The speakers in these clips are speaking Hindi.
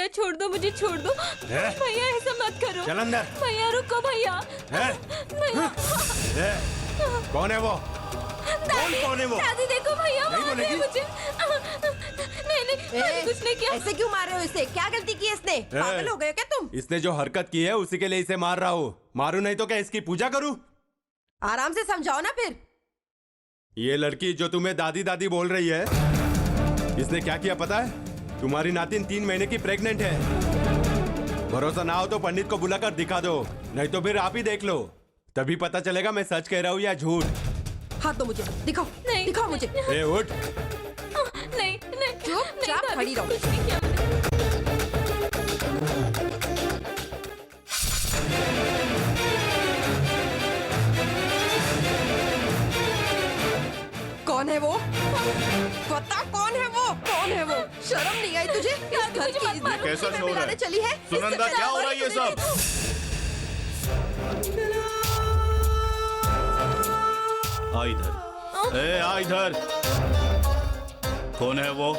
भैया छोड़ दो, मुझे छोड़ दो भैया, ऐसा मत करो। चल अंदर। भैया रुको भैया। भैया कौन है वो? कौन है वो? दादी देखो भैया नहीं मार रहे हैं बोलेगी? मुझे। नहीं मैंने कुछ नहीं किया। ऐसे क्यों मार रहे हो इसे? क्या गलती की इसने? पागल हो गए हो क्या तुम? इसने जो हरकत की है उसी के लिए इसे मार रहा हूँ। मारू नहीं तो क्या इसकी पूजा करूँ? आराम से समझाओ ना फिर। ये लड़की जो तुम्हें दादी दादी बोल रही है, इसने क्या किया पता है? तुम्हारी नातिन 3 महीने की प्रेग्नेंट है। भरोसा ना हो तो पंडित को बुलाकर दिखा दो, नहीं तो फिर आप ही देख लो, तभी पता चलेगा मैं सच कह रहा हूँ या झूठ। हाथ दो मुझे, दिखाओ। नहीं, दिखाओ मुझे। ए उठ। नहीं नहीं चुपचाप दादी, खड़ी रहो। कुछ नहीं किया मैंने। कौन है वो? बता कौन है वो? कौन है वो? शर्म नहीं आई तुझे? इस घर की इज्जत कैसा में शोर है? मिलाने चली है? सुनंदा, क्या हो रहा है ये सब? आ इधर। ए आ इधर। कौन है वो?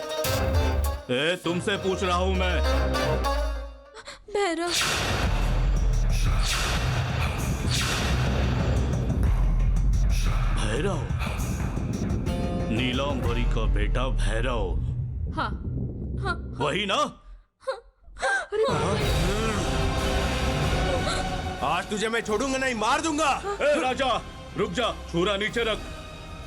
ए तुमसे पूछ रहा हूं मैं। भैरव। भैरव? नीलांबरी का बेटा भैरव? हाँ हाँ वही ना? आज तुझे मैं छोड़ूंगा नहीं, मार दूंगा। ए राजा रुक जा, छुरा नीचे रख,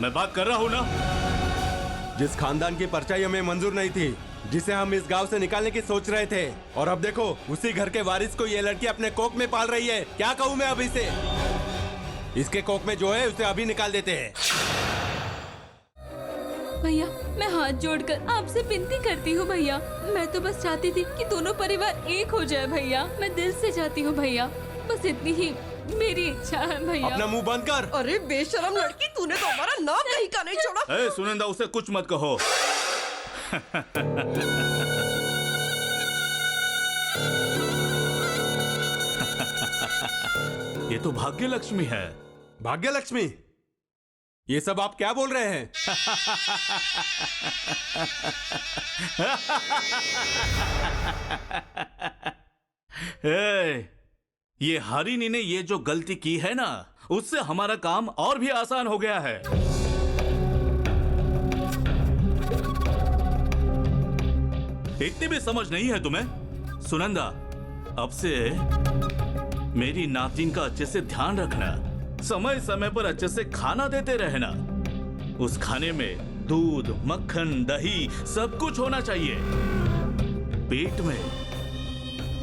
मैं बात कर रहा हूं ना। जिस खानदान की परछाई हमें मंजूर नहीं थी, जिसे हम इस गांव से निकालने की सोच रहे थे, और अब देखो उसी घर के वारिस को ये लड़की अपने कोख में पाल रही है। क्या कहूँ मैं अब इसे? इसके कोख में जो है उसे अभी निकाल देते हैं। भैया मैं हाथ जोड़कर आपसे विनती करती हूँ भैया, मैं तो बस चाहती थी कि दोनों परिवार एक हो जाए भैया, मैं दिल से चाहती हूँ भैया, बस इतनी ही मेरी इच्छा है भैया। अपना मुंह बंद कर। अरे बेशरम लड़की, तूने तो हमारा नाम कहीं का नहीं छोड़ा। ए सुनंदा, उसे कुछ मत कहो। ये तो भाग्य लक्ष्मी है। भाग्य लक्ष्मी? ये सब आप क्या बोल रहे हैं? ए, ये हरिणी ने ये जो गलती की है ना, उससे हमारा काम और भी आसान हो गया है। इतनी भी समझ नहीं है तुम्हें? सुनंदा, अब से मेरी नातिन का अच्छे से ध्यान रखना, समय समय पर अच्छे से खाना देते रहना। उस खाने में दूध, मक्खन, दही सब कुछ होना चाहिए। पेट में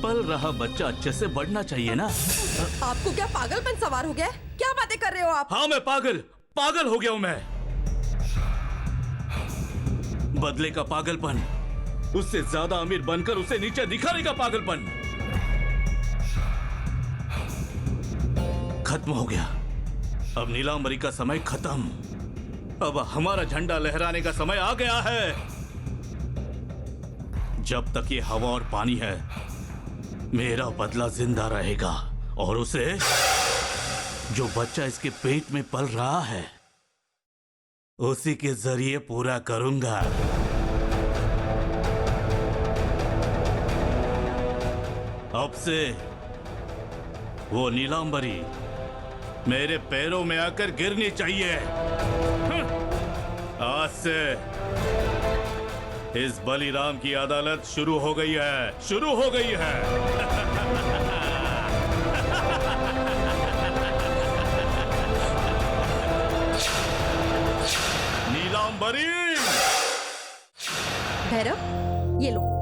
पल रहा बच्चा अच्छे से बढ़ना चाहिए ना। आपको क्या पागलपन सवार हो गया? क्या बातें कर रहे हो आप? हाँ मैं पागल हो गया हूं मैं। बदले का पागलपन, उससे ज्यादा अमीर बनकर उसे नीचे दिखाने का पागलपन खत्म हो गया। अब नीलांबरी का समय खत्म, अब हमारा झंडा लहराने का समय आ गया है। जब तक ये हवा और पानी है, मेरा बदला जिंदा रहेगा, और उसे, जो बच्चा इसके पेट में पल रहा है, उसी के जरिए पूरा करूंगा। अब से वो नीलांबरी मेरे पैरों में आकर गिरनी चाहिए। आज से इस बलिराम की अदालत शुरू हो गई है। नीलांबरी। भैरव, ये लो।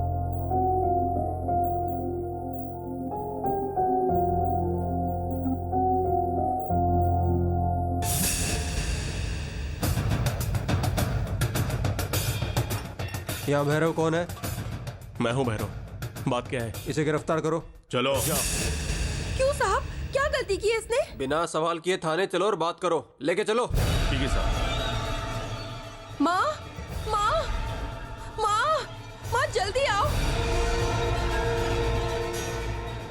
यहाँ भैरव कौन है? मैं हूं भैरव। बात क्या है? इसे गिरफ्तार करो। चलो। क्यों साहब, क्या गलती की है इसने? बिना सवाल किए थाने चलो और बात करो। लेके चलो। ठीक है साहब। माँ, माँ, माँ, माँ जल्दी आओ।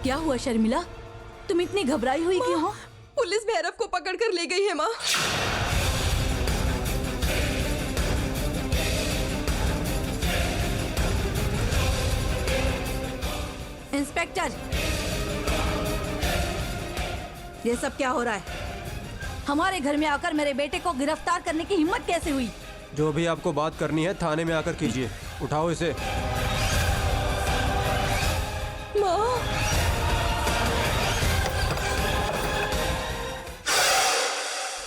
क्या हुआ शर्मिला, तुम इतनी घबराई हुई क्यों हो? पुलिस भैरव को पकड़कर ले गई है माँ। इंस्पेक्टर, ये सब क्या हो रहा है? हमारे घर में आकर मेरे बेटे को गिरफ्तार करने की हिम्मत कैसे हुई? जो भी आपको बात करनी है थाने में आकर कीजिए। उठाओ इसे। माँ,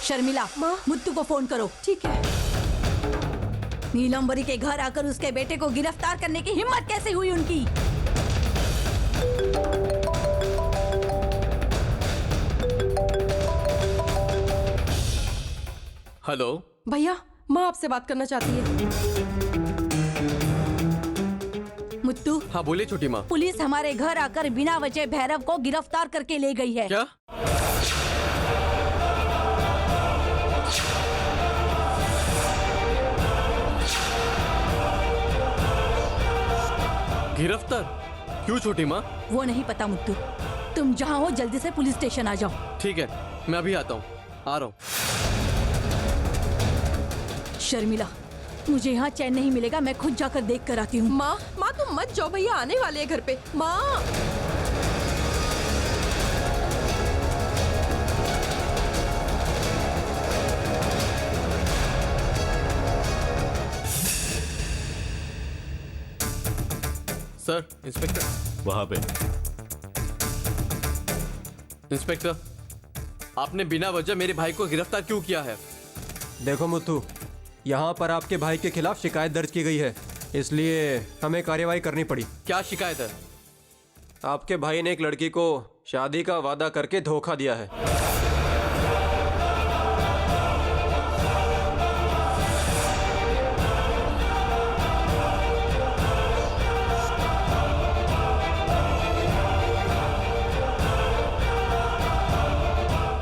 शर्मिला, मुत्तू को फोन करो। ठीक है। नीलम्बरी के घर आकर उसके बेटे को गिरफ्तार करने की हिम्मत कैसे हुई उनकी? हेलो। भैया, माँ आपसे बात करना चाहती है। मुत्तू, हाँ बोलिए छोटी माँ। पुलिस हमारे घर आकर बिना वजह भैरव को गिरफ्तार करके ले गई है। क्या? गिरफ्तार? क्यों छोटी माँ? वो नहीं पता मुत्तू, तुम जहाँ हो जल्दी से पुलिस स्टेशन आ जाओ। ठीक है, मैं अभी आता हूँ। आ रहा हूँ। शर्मिला, मुझे यहाँ चैन नहीं मिलेगा, मैं खुद जाकर देख कर आती हूँ। माँ, माँ तुम मत जाओ, भैया आने वाले हैं घर पे। माँ, सर, इंस्पेक्टर। वहां पे इंस्पेक्टर, आपने बिना वजह मेरे भाई को गिरफ्तार क्यों किया है? देखो मुत्तू, यहाँ पर आपके भाई के खिलाफ शिकायत दर्ज की गई है, इसलिए हमें कार्यवाही करनी पड़ी। क्या शिकायत है? आपके भाई ने एक लड़की को शादी का वादा करके धोखा दिया है।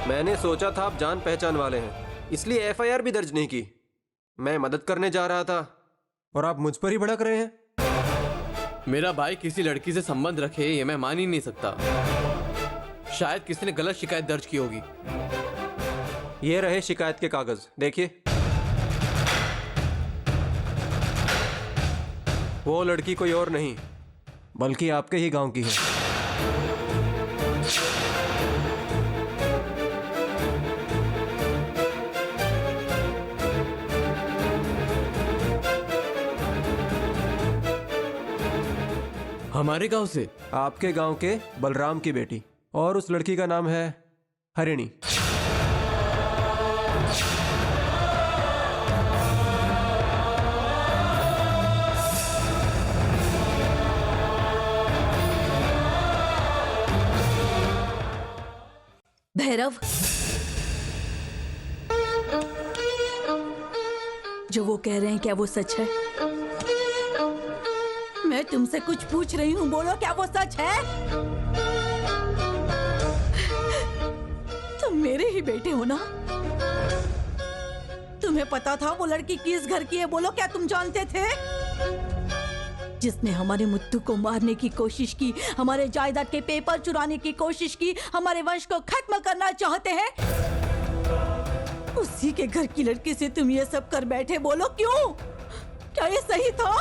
मैंने सोचा था आप जान पहचान वाले हैं, इसलिए एफआईआर भी दर्ज नहीं की। मैं मदद करने जा रहा था और आप मुझ पर ही भड़क रहे हैं। मेरा भाई किसी लड़की से संबंध रखे ये मैं मान ही नहीं सकता। शायद किसी ने गलत शिकायत दर्ज की होगी। ये रहे शिकायत के कागज, देखिए। वो लड़की कोई और नहीं बल्कि आपके ही गांव की है। हमारे गांव से? आपके गांव के बलराम की बेटी, और उस लड़की का नाम है हरिणी। भैरव, जो वो कह रहे हैं क्या वो सच है? मैं तुमसे कुछ पूछ रही हूँ, बोलो क्या वो सच है? तुम मेरे ही बेटे हो ना? तुम्हें पता था वो लड़की किस घर की है? बोलो क्या तुम जानते थे? जिसने हमारे मुत्तू को मारने की कोशिश की, हमारे जायदाद के पेपर चुराने की कोशिश की, हमारे वंश को खत्म करना चाहते हैं, उसी के घर की लड़की से तुम ये सब कर बैठे। बोलो क्यों? क्या ये सही था?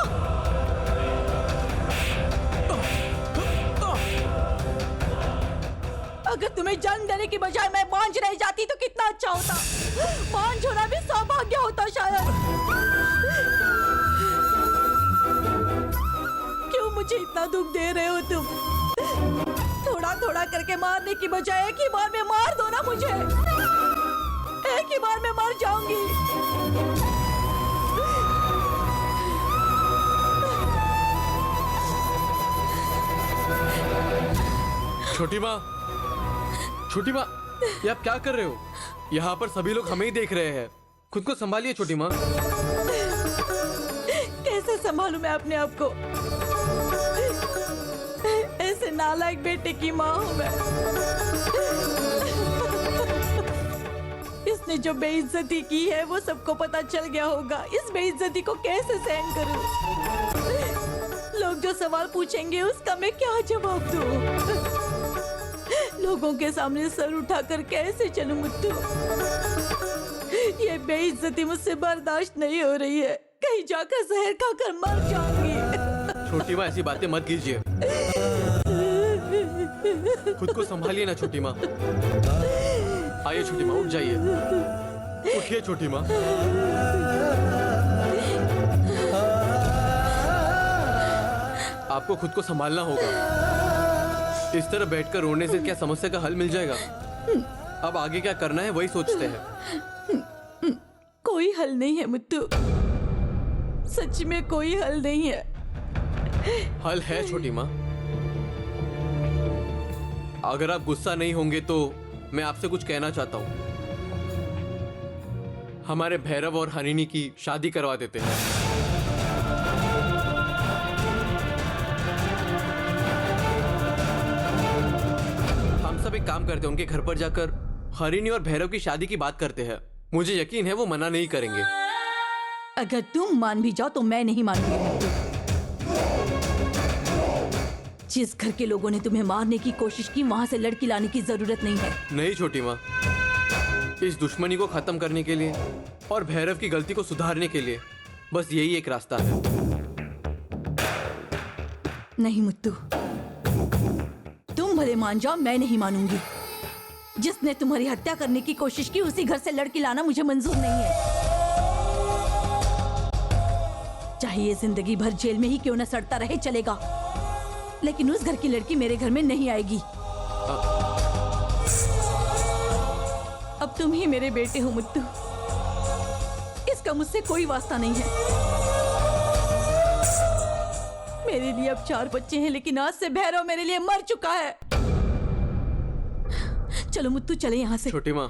अगर तुम्हें जन्म देने की बजाय मैं बांझ रह जाती तो कितना अच्छा होता। बांझ होना भी सौभाग्य होता शायद। क्यों मुझे इतना दुख दे रहे हो तुम? थोड़ा थोड़ा करके मारने की बजाय एक ही बार में मार दो ना मुझे। एक ही बार में मर जाऊंगी। छोटी माँ, छोटी माँ, ये आप क्या कर रहे हो? यहाँ पर सभी लोग हमें ही देख रहे हैं। खुद को संभालिए छोटी माँ। कैसे संभालूं मैं अपने आप को? ऐसे नालायक बेटे की माँ हूँ मैं। इसने जो बेइज्जती की है वो सबको पता चल गया होगा। इस बेइज्जती को कैसे सहन करूं? लोग जो सवाल पूछेंगे उसका मैं क्या जवाब दूं? लोगों के सामने सर उठाकर कैसे चलूं मुत्तू? ये बेइज्जती मुझसे बर्दाश्त नहीं हो रही है। कहीं जाकर जहर खाकर मर जाऊंगी। छोटी माँ, ऐसी बातें मत कीजिए। खुद को संभालिए ना छोटी माँ। आइए छोटी माँ, उठ जाइए। उठिए छोटी माँ। आपको खुद को संभालना होगा। इस तरह बैठकर रोने से क्या समस्या का हल मिल जाएगा? अब आगे क्या करना है वही सोचते हैं। कोई हल नहीं है मुत्तू, सच में कोई हल नहीं है। हल है छोटी माँ। अगर आप गुस्सा नहीं होंगे तो मैं आपसे कुछ कहना चाहता हूँ। हमारे भैरव और हरिणी की शादी करवा देते हैं। हम सब एक काम करते हैं, उनके घर पर जाकर हरिणी और भैरव की शादी की बात करते हैं। मुझे यकीन है वो मना नहीं करेंगे। अगर तुम मान भी जाओ तो मैं नहीं मानूंगी। जिस घर के लोगों ने तुम्हें मारने की कोशिश की, वहां से लड़की लाने की जरूरत नहीं है। नहीं छोटी माँ, इस दुश्मनी को खत्म करने के लिए और भैरव की गलती को सुधारने के लिए बस यही एक रास्ता है। नहीं मुत्तू, तुम भले मान जाओ, मैं नहीं मानूंगी। जिसने तुम्हारी हत्या करने की कोशिश की, उसी घर से लड़की लाना मुझे मंजूर नहीं है। चाहे ये जिंदगी भर जेल में ही क्यों न सड़ता रहे, चलेगा, लेकिन उस घर की लड़की मेरे घर में नहीं आएगी। अब तुम ही मेरे बेटे हो मुत्तू, इसका मुझसे कोई वास्ता नहीं है। मेरे लिए अब 4 बच्चे हैं, लेकिन आज से भैरव मेरे लिए मर चुका है। चलो मुत्तू, चले यहाँ से। छोटी माँ,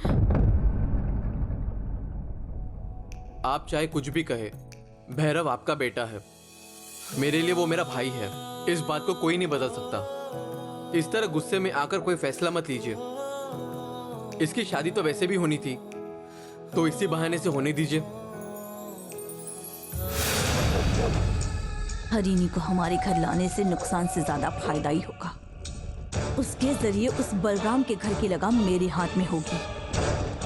आप चाहे कुछ भी कहे, भैरव आपका बेटा है। मेरे लिए वो मेरा भाई है। इस बात को कोई नहीं बदल सकता। इस तरह गुस्से में आकर कोई फैसला मत लीजिए। इसकी शादी तो वैसे भी होनी थी, तो इसी बहाने से होने दीजिए। हरिणी को हमारे घर लाने से नुकसान से ज्यादा फायदा ही होगा। उसके जरिए उस बलराम के घर की लगाम मेरे हाथ में होगी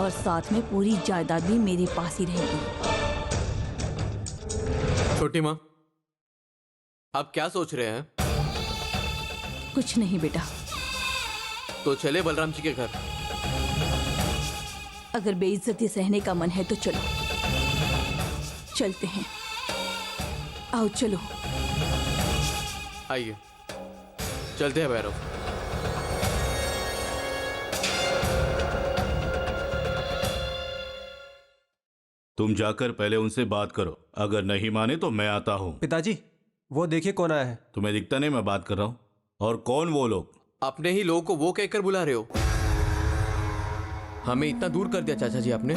और साथ में पूरी जायदाद भी मेरे पास ही रहेगी। छोटी माँ, आप क्या सोच रहे हैं? कुछ नहीं बेटा। तो चले बलराम जी के घर। अगर बेइज्जती सहने का मन है तो चलो, चलते हैं। आओ चलो। आइए, चलते हैं भैरव। तुम जाकर पहले उनसे बात करो। अगर नहीं माने तो मैं आता हूँ। पिताजी, वो देखिए कौन आया है। तुम्हें दिखता नहीं मैं बात कर रहा हूँ? और कौन वो लोग? अपने ही लोगों को वो कहकर बुला रहे हो? हमें इतना दूर कर दिया चाचा जी आपने।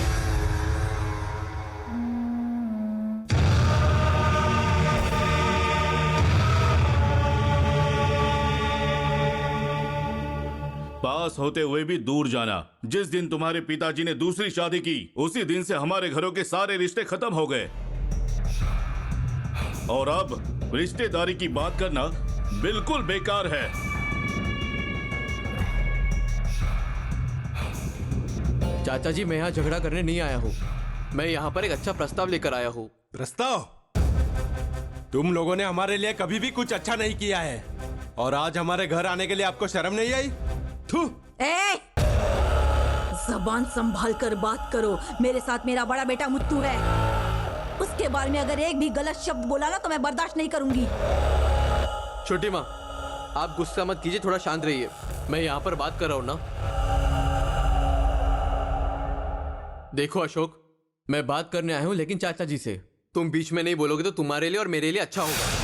पास होते हुए भी दूर जाना। जिस दिन तुम्हारे पिताजी ने दूसरी शादी की, उसी दिन से हमारे घरों के सारे रिश्ते खत्म हो गए। और अब रिश्तेदारी की बात करना बिल्कुल बेकार है। चाचा जी, मैं यहाँ झगड़ा करने नहीं आया हूँ। मैं यहाँ पर एक अच्छा प्रस्ताव लेकर आया हूँ। प्रस्ताव? तुम लोगों ने हमारे लिए कभी भी कुछ अच्छा नहीं किया है, और आज हमारे घर आने के लिए आपको शर्म नहीं आई? थू! ए! जबान संभाल कर बात करो। मेरे साथ मेरा बड़ा बेटा मुत्तू है। उसके बारे में अगर एक भी गलत शब्द बोला ना तो मैं बर्दाश्त नहीं करूंगी। छोटी माँ, आप गुस्सा मत कीजिए, थोड़ा शांत रहिए। मैं यहाँ पर बात कर रहा हूँ ना। देखो अशोक, मैं बात करने आया हूँ, लेकिन चाचा जी से। तुम बीच में नहीं बोलोगे तो तुम्हारे लिए और मेरे लिए अच्छा होगा।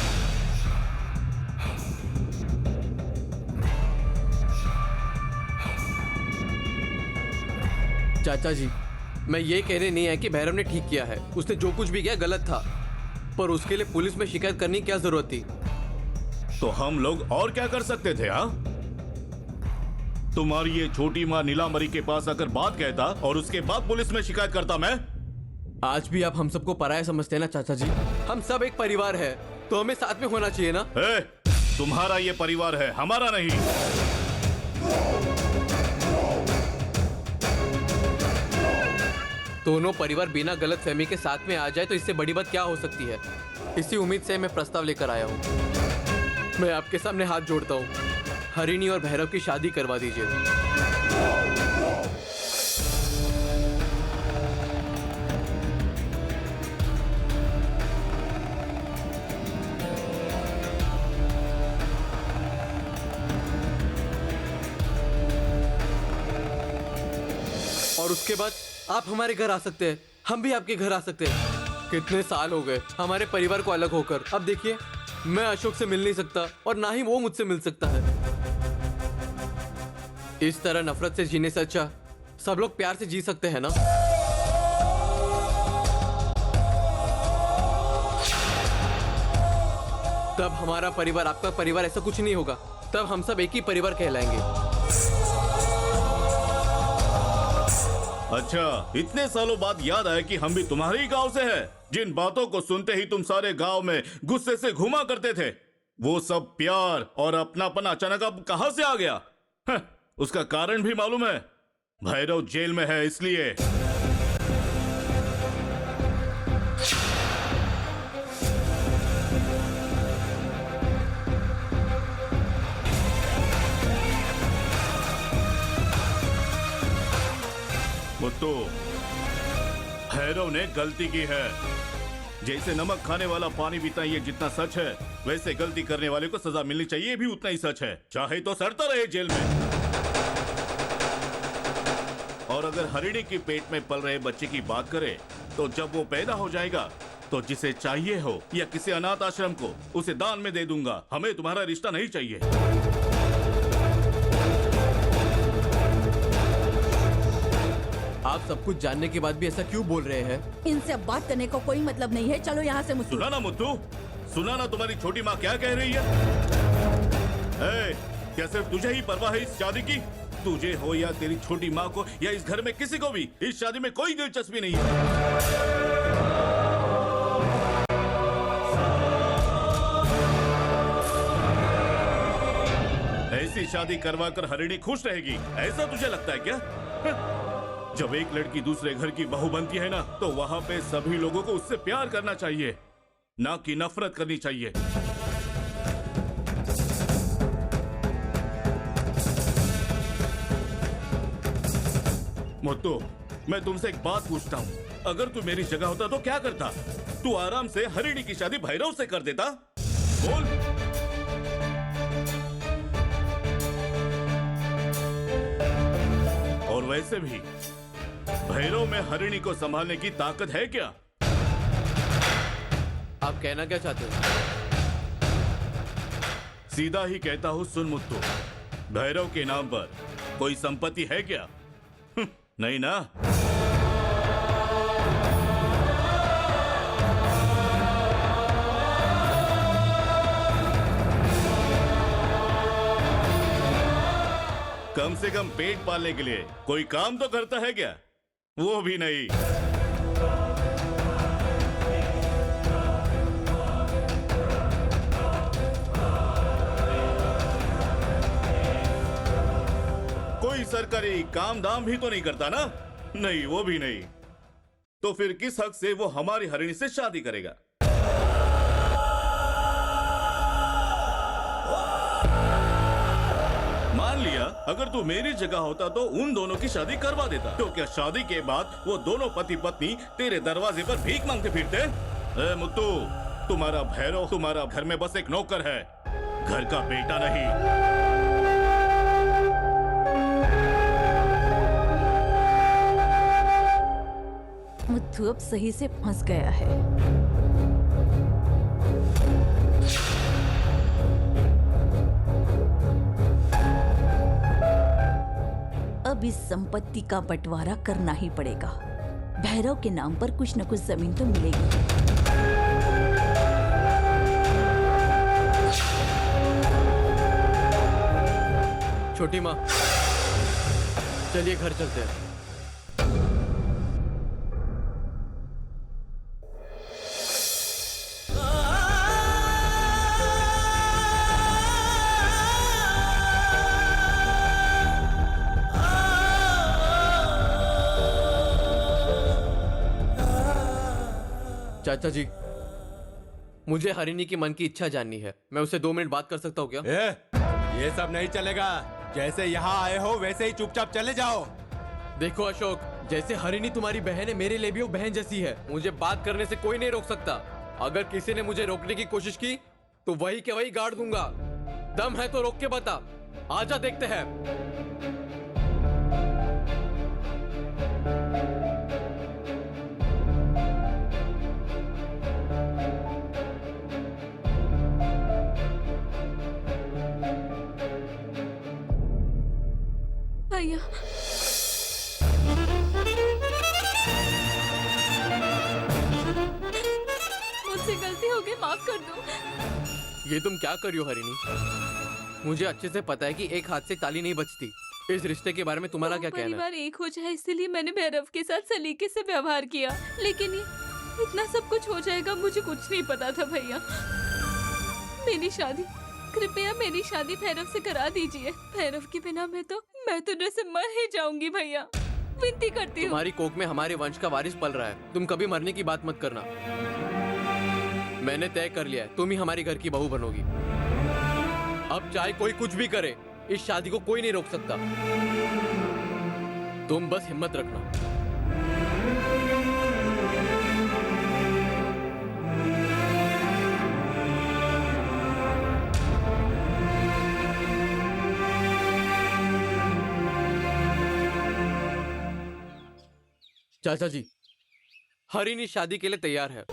चाचा जी, मैं ये कहने नहीं आया कि भैरव ने ठीक किया है। उसने जो कुछ भी किया गलत था, पर उसके लिए पुलिस में शिकायत करने की क्या जरूरत थी? तो हम लोग और क्या कर सकते थे? हाँ, तुम्हारी ये छोटी माँ नीलांबरी के पास आकर बात कहता और उसके बाद पुलिस में शिकायत करता मैं। आज भी आप हम सबको पराया समझते हैं ना चाचा जी। हम सब एक परिवार है, तो हमें साथ में होना चाहिए ना। तुम्हारा ये परिवार है, हमारा नहीं। दोनों परिवार बिना गलत फहमी के साथ में आ जाए तो इससे बड़ी बात क्या हो सकती है। इसी उम्मीद से मैं प्रस्ताव लेकर आया हूँ। मैं आपके सामने हाथ जोड़ता हूँ, हरिणी और भैरव की शादी करवा दीजिए। और उसके बाद आप हमारे घर आ सकते हैं, हम भी आपके घर आ सकते हैं। कितने साल हो गए हमारे परिवार को अलग होकर। अब देखिए, मैं अशोक से मिल नहीं सकता और ना ही वो मुझसे मिल सकता है। इस तरह नफरत से जीने से अच्छा सब लोग प्यार से जी सकते हैं ना। तब हमारा परिवार आपका परिवार ऐसा कुछ नहीं होगा। तब हम सब एक ही परिवार कहलाएंगे। अच्छा, इतने सालों बाद याद आया कि हम भी तुम्हारे ही गांव से हैं। जिन बातों को सुनते ही तुम सारे गांव में गुस्से से घुमा करते थे, वो सब प्यार और अपनापन अचानक अब कहां से आ गया? उसका कारण भी मालूम है। भैरव जेल में है इसलिए। मुत्तू, भैरव ने गलती की है। जैसे नमक खाने वाला पानी पीता ये जितना सच है, वैसे गलती करने वाले को सजा मिलनी चाहिए भी उतना ही सच है, चाहे तो सड़ता रहे जेल में। और अगर हरिणी की पेट में पल रहे बच्चे की बात करें, तो जब वो पैदा हो जाएगा तो जिसे चाहिए हो या किसी अनाथ आश्रम को, उसे दान में दे दूंगा। हमें तुम्हारा रिश्ता नहीं चाहिए। आप सब कुछ जानने के बाद भी ऐसा क्यों बोल रहे हैं? इनसे अब बात करने को कोई मतलब नहीं है। चलो यहाँ से मुझसे। सुना ना मुत्तू, सुना ना तुम्हारी छोटी माँ क्या कह रही है? क्या सिर्फ तुझे ही परवाह है इस शादी की? तुझे हो या तेरी छोटी माँ को या इस घर में किसी को भी इस शादी में कोई दिलचस्पी नहीं है। ऐसी शादी करवा कर हरिणी खुश रहेगी, ऐसा तुझे लगता है क्या? जब एक लड़की दूसरे घर की बहू बनती है ना, तो वहां पे सभी लोगों को उससे प्यार करना चाहिए, ना कि नफरत करनी चाहिए। मुत्तू, मैं तुमसे एक बात पूछता हूँ, अगर तू मेरी जगह होता तो क्या करता? तू आराम से हरिणी की शादी भैरव से कर देता। बोल। और वैसे भी भैरव में हरिणी को संभालने की ताकत है क्या? आप कहना क्या चाहते हैं? सीधा ही कहता हूँ, सुन मुत्तू, भैरव के नाम पर कोई संपत्ति है क्या? नहीं ना? कम से कम पेट पालने के लिए कोई काम तो करता है क्या? वो भी नहीं। कोई सरकारी काम दाम भी तो नहीं करता ना? नहीं, वो भी नहीं। तो फिर किस हक से वो हमारी हरिणी से शादी करेगा? मान लिया अगर तू मेरी जगह होता तो उन दोनों की शादी करवा देता, तो क्या शादी के बाद वो दोनों पति पत्नी तेरे दरवाजे पर भीख मांगते फिरते? ए मुत्तू, तुम्हारा भैरव तुम्हारा घर में बस एक नौकर है, घर का बेटा नहीं। मुत्तू अब सही से फंस गया है। अब इस संपत्ति का बंटवारा करना ही पड़ेगा। भैरव के नाम पर कुछ न कुछ जमीन तो मिलेगी। छोटी माँ, चलिए घर चलते हैं। चाचा जी, मुझे हरिणी की मन की इच्छा जाननी है। मैं उससे 2 मिनट बात कर सकता हूँ क्या? ये सब नहीं चलेगा। जैसे यहाँ आए हो वैसे ही चुपचाप चले जाओ। देखो अशोक, जैसे हरिणी तुम्हारी बहन है, मेरे लिए भी वो बहन जैसी है। मुझे बात करने से कोई नहीं रोक सकता। अगर किसी ने मुझे रोकने की कोशिश की तो वही के वही गाड़ दूंगा। दम है तो रोक के बता। आजा देखते हैं। भैया मुझसे गलती हो गई, माफ कर दो। ये तुम क्या कर रही हो हरिणी? मुझे अच्छे से पता है कि एक हाथ से ताली नहीं बजती। इस रिश्ते के बारे में तुम्हारा क्या कहना है? परिवार एक हो जाए इसलिए मैंने भैरव के साथ सलीके से व्यवहार किया, लेकिन ये इतना सब कुछ हो जाएगा मुझे कुछ नहीं पता था। भैया मेरी शादी, कृपया मेरी शादी भैरव से करा दीजिए। भैरव के बिना मैं तो जैसे मर ही जाऊंगी। भैया विनती करती हूँ। तुम्हारी कोख में हमारे वंश का वारिस पल रहा है। तुम कभी मरने की बात मत करना। मैंने तय कर लिया है, तुम ही हमारी घर की बहू बनोगी। अब चाहे कोई कुछ भी करे, इस शादी को कोई नहीं रोक सकता। तुम बस हिम्मत रखना। चाचा जी, हरिणी शादी के लिए तैयार है।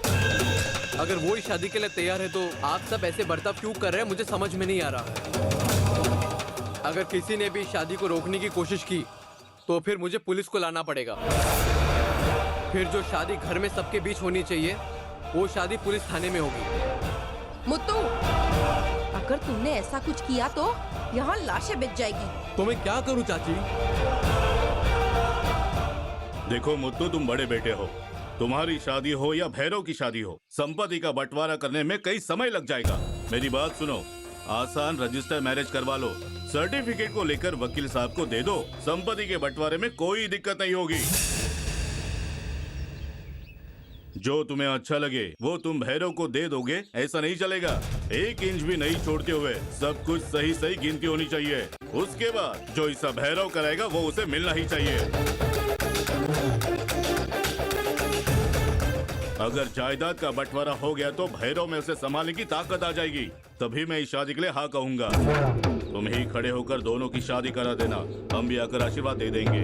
अगर वो ही शादी के लिए तैयार है तो आप सब ऐसे बर्ताव क्यों कर रहे हैं, मुझे समझ में नहीं आ रहा है। अगर किसी ने भी शादी को रोकने की कोशिश की तो फिर मुझे पुलिस को लाना पड़ेगा। फिर जो शादी घर में सबके बीच होनी चाहिए वो शादी पुलिस थाने में होगी। मुत्तू, अगर तुमने ऐसा कुछ किया तो यहाँ लाशें बिक जाएगी। तो मैं क्या करूं चाची? देखो मुत्तू, तुम बड़े बेटे हो। तुम्हारी शादी हो या भैरव की शादी हो, संपत्ति का बंटवारा करने में कई समय लग जाएगा। मेरी बात सुनो, आसान रजिस्टर मैरिज करवा लो। सर्टिफिकेट को लेकर वकील साहब को दे दो। संपत्ति के बंटवारे में कोई दिक्कत नहीं होगी। जो तुम्हें अच्छा लगे वो तुम भैरव को दे दोगे, ऐसा नहीं चलेगा। 1 इंच भी नहीं छोड़ते हुए सब कुछ सही सही गिनती होनी चाहिए। उसके बाद जो हिस्सा भैरव कराएगा वो उसे मिलना ही चाहिए। अगर जायदाद का बंटवारा हो गया तो भैरव में उसे संभालने की ताकत आ जाएगी। तभी मैं इस शादी के लिए हाँ कहूंगा। तुम ही खड़े होकर दोनों की शादी करा देना, हम भी आकर आशीर्वाद दे देंगे।